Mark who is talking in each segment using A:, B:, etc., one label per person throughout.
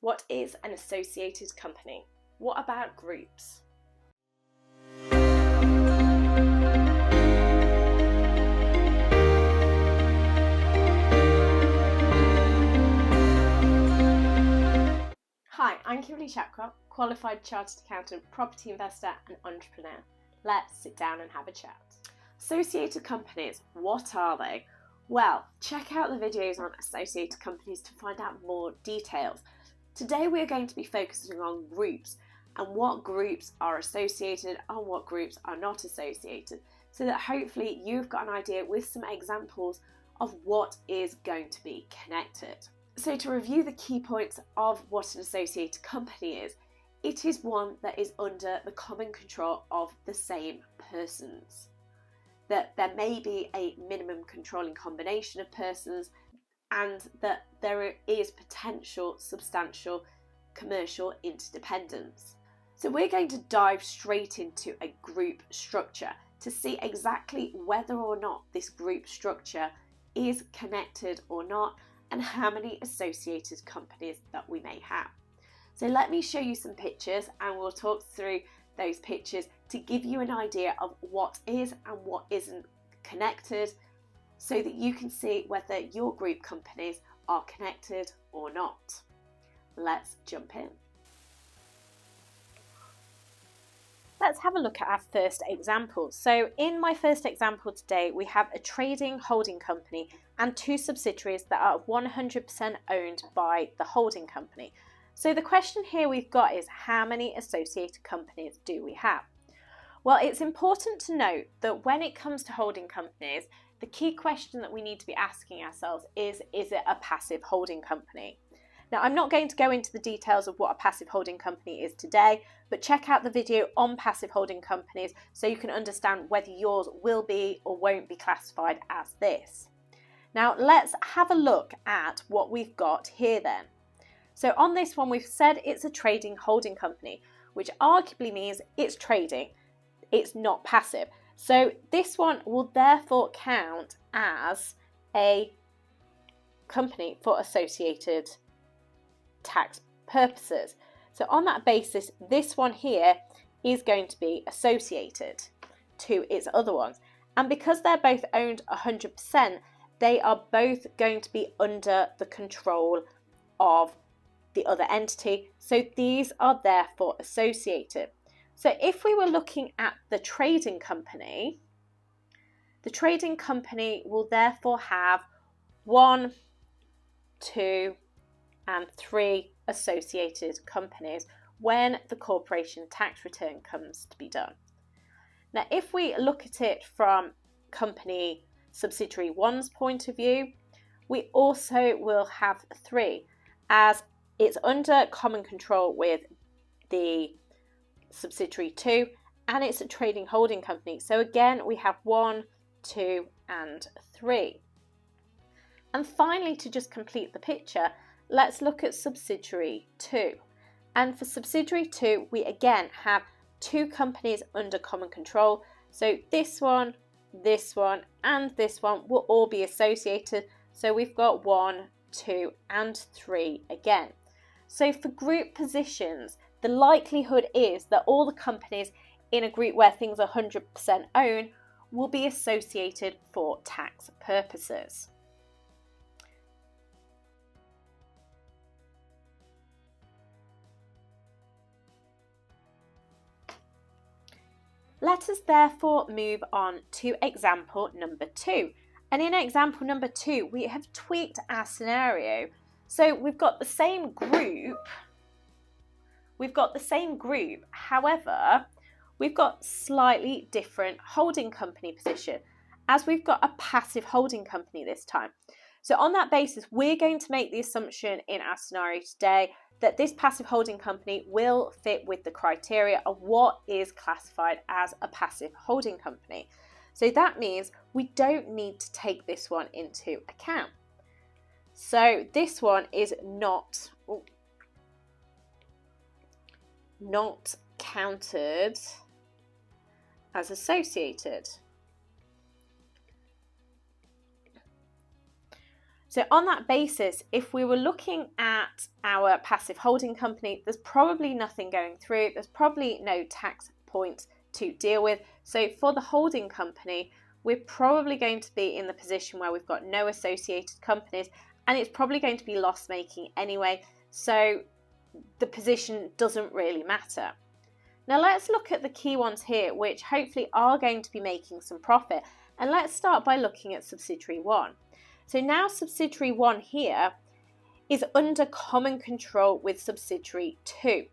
A: What is an associated company? What about groups? Hi, I'm Kimberly Chakra, qualified chartered accountant, property investor and entrepreneur. Let's sit down and have a chat. Associated companies, what are they? Well, check out the videos on associated companies to find out more details. Today we're going to be focusing on groups and what groups are associated and what groups are not associated, so that hopefully you've got an idea with some examples of what is going to be connected. So to review the key points of what an associated company is, it is one that is under the common control of the same persons. That there may be a minimum controlling combination of persons and that there is potential substantial commercial interdependence. So we're going to dive straight into a group structure to see exactly whether or not this group structure is connected or not, and how many associated companies that we may have. So let me show you some pictures and we'll talk through those pictures to give you an idea of what is and what isn't connected, so that you can see whether your group companies are connected or not. Let's jump in. Let's have a look at our first example. So in my first example today, we have a trading holding company and two subsidiaries that are 100% owned by the holding company. So the question here we've got is, how many associated companies do we have? Well, it's important to note that when it comes to holding companies, the key question that we need to be asking ourselves is it a passive holding company? Now, I'm not going to go into the details of what a passive holding company is today, but check out the video on passive holding companies so you can understand whether yours will be or won't be classified as this. Now, let's have a look at what we've got here then. So on this one, we've said it's a trading holding company, which arguably means it's trading, it's not passive. So this one will therefore count as a company for associated tax purposes. So on that basis, this one here is going to be associated to its other ones. And because they're both owned 100%, they are both going to be under the control of the other entity. So these are therefore associated. So if we were looking at the trading company will therefore have 1, 2, and 3 associated companies when the corporation tax return comes to be done. Now, if we look at it from company subsidiary 1's point of view, we also will have 3, as it's under common control with the subsidiary 2, and it's a trading holding company. So again, we have 1, 2, and 3. And finally, to just complete the picture, let's look at subsidiary 2. And for subsidiary 2, we again have 2 companies under common control. So this one, and this one will all be associated. So we've got 1, 2, and 3 again. So for group positions, the likelihood is that all the companies in a group where things are 100% owned will be associated for tax purposes. Let us therefore move on to example number 2. And in example number 2, we have tweaked our scenario. So we've got the same group, however, we've got slightly different holding company position, as we've got a passive holding company this time. So on that basis, we're going to make the assumption in our scenario today that this passive holding company will fit with the criteria of what is classified as a passive holding company. So that means we don't need to take this one into account. So this one is not counted as associated. So on that basis, if we were looking at our passive holding company, there's probably nothing going through, there's probably no tax point to deal with. So for the holding company, we're probably going to be in the position where we've got no associated companies, and it's probably going to be loss making anyway, so the position doesn't really matter. Now let's look at the key ones here, which hopefully are going to be making some profit, and let's start by looking at subsidiary 1. So now subsidiary 1 here is under common control with subsidiary 2.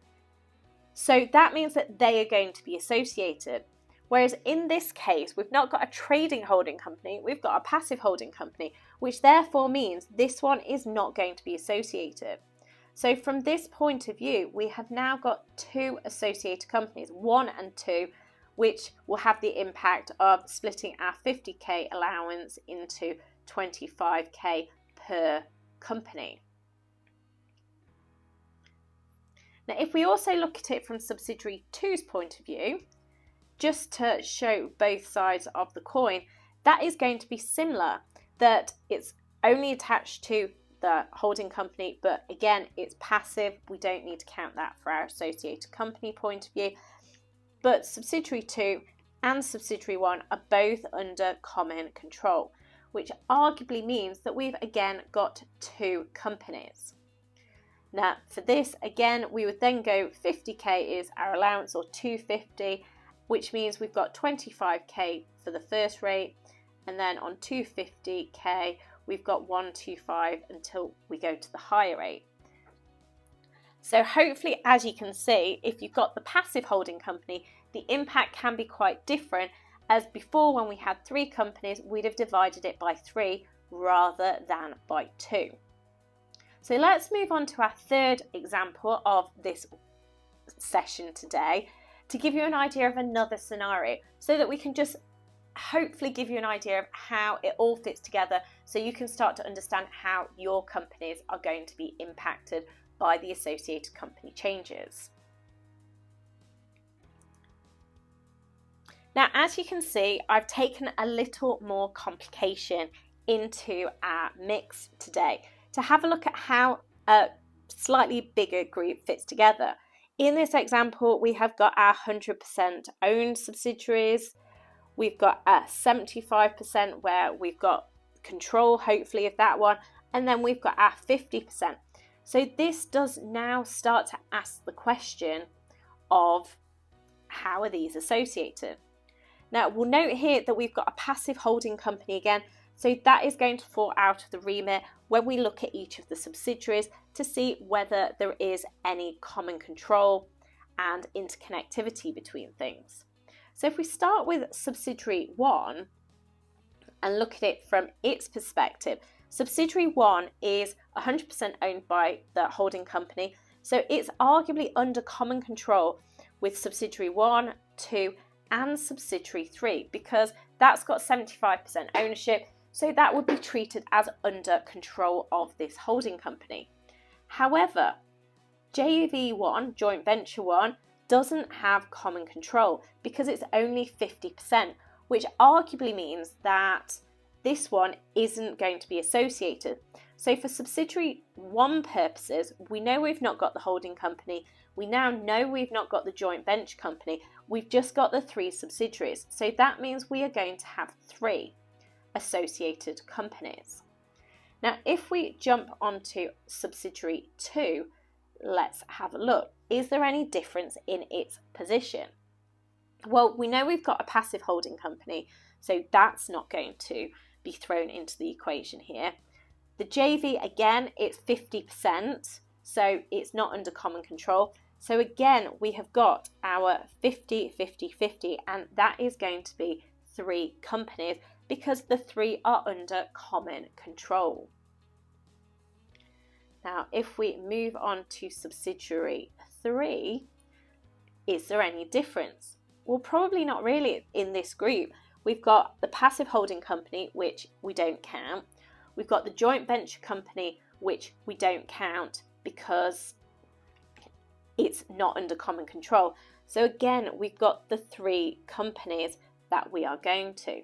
A: So that means that they are going to be associated. Whereas in this case, we've not got a trading holding company, we've got a passive holding company, which therefore means this one is not going to be associated. So from this point of view, we have now got 2 associated companies, 1 and 2, which will have the impact of splitting our 50k allowance into 25k per company. Now, if we also look at it from subsidiary 2's point of view, just to show both sides of the coin, that is going to be similar, that it's only attached to the holding company, but again, it's passive. We don't need to count that for our associated company point of view. But subsidiary 2 and subsidiary 1 are both under common control, which arguably means that we've again got 2 companies. Now for this, again, we would then go 50k is our allowance, or 250, which means we've got 25k for the first rate, and then on 250k we've got 125 until we go to the higher rate. So hopefully, as you can see, if you've got the passive holding company, the impact can be quite different, as before when we had 3 companies, we'd have divided it by 3 rather than by 2. So let's move on to our third example of this session today, to give you an idea of another scenario, so that we can just hopefully give you an idea of how it all fits together, so you can start to understand how your companies are going to be impacted by the associated company changes. Now, as you can see, I've taken a little more complication into our mix today to have a look at how a slightly bigger group fits together. In this example, we have got our 100% owned subsidiaries. We've got a 75% where we've got control, hopefully, of that one. And then we've got our 50%. So this does now start to ask the question of how are these associated? Now, we'll note here that we've got a passive holding company again. So that is going to fall out of the remit when we look at each of the subsidiaries to see whether there is any common control and interconnectivity between things. So if we start with subsidiary 1 and look at it from its perspective, subsidiary 1 is 100% owned by the holding company, so it's arguably under common control with subsidiary 1, 2 and subsidiary 3, because that's got 75% ownership, so that would be treated as under control of this holding company. However, JV1, joint venture 1, doesn't have common control because it's only 50%, which arguably means that this one isn't going to be associated. So for subsidiary 1 purposes, we know we've not got the holding company, we now know we've not got the joint venture company, we've just got the 3 subsidiaries. So that means we are going to have 3 associated companies. Now, if we jump onto subsidiary 2, let's have a look. Is there any difference in its position? Well, we know we've got a passive holding company, so that's not going to be thrown into the equation here. The JV, again, it's 50%, so it's not under common control. So again, we have got our 50, 50, 50, and that is going to be 3 companies because the 3 are under common control. Now, if we move on to subsidiary 3, is there any difference? Well, probably not really in this group. We've got the passive holding company, which we don't count. We've got the joint venture company, which we don't count because it's not under common control. So again, we've got the 3 companies that we are going to.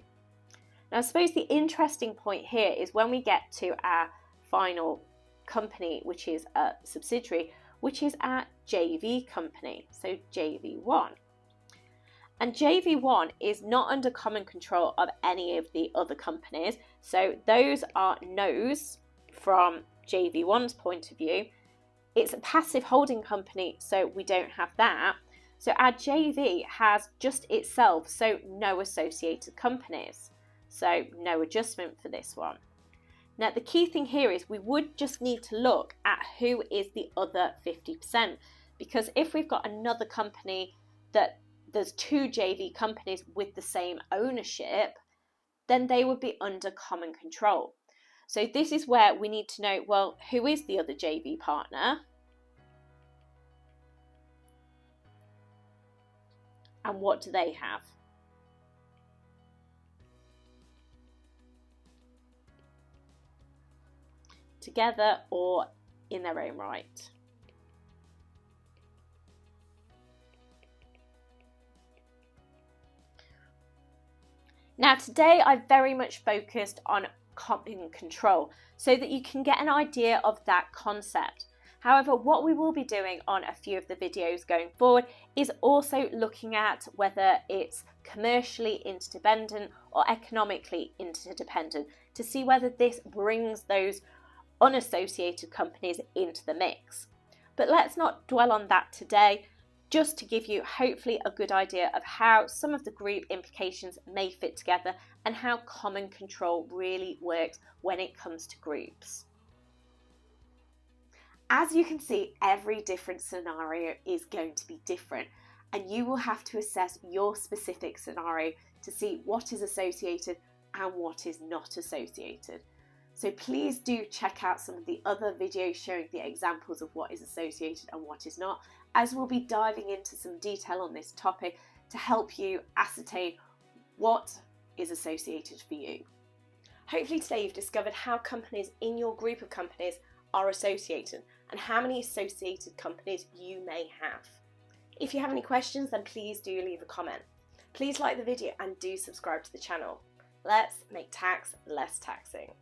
A: Now, I suppose the interesting point here is when we get to our final company, which is a subsidiary, which is our JV company, so JV1. And JV1 is not under common control of any of the other companies, so those are no's from JV1's point of view. It's a passive holding company, so we don't have that. So our JV has just itself, so no associated companies. So no adjustment for this one. Now the key thing here is we would just need to look at who is the other 50%, because if we've got another company that there's two JV companies with the same ownership, then they would be under common control. So this is where we need to know, well, who is the other JV partner? And what do they have? Together or in their own right. Now today I've very much focused on common control so that you can get an idea of that concept. However, what we will be doing on a few of the videos going forward is also looking at whether it's commercially interdependent or economically interdependent to see whether this brings those unassociated companies into the mix. But let's not dwell on that today, just to give you hopefully a good idea of how some of the group implications may fit together and how common control really works when it comes to groups. As you can see, every different scenario is going to be different, and you will have to assess your specific scenario to see what is associated and what is not associated. So please do check out some of the other videos showing the examples of what is associated and what is not, as we'll be diving into some detail on this topic to help you ascertain what is associated for you. Hopefully today you've discovered how companies in your group of companies are associated and how many associated companies you may have. If you have any questions, then please do leave a comment. Please like the video and do subscribe to the channel. Let's make tax less taxing.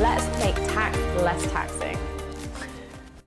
A: Let's make tax less taxing.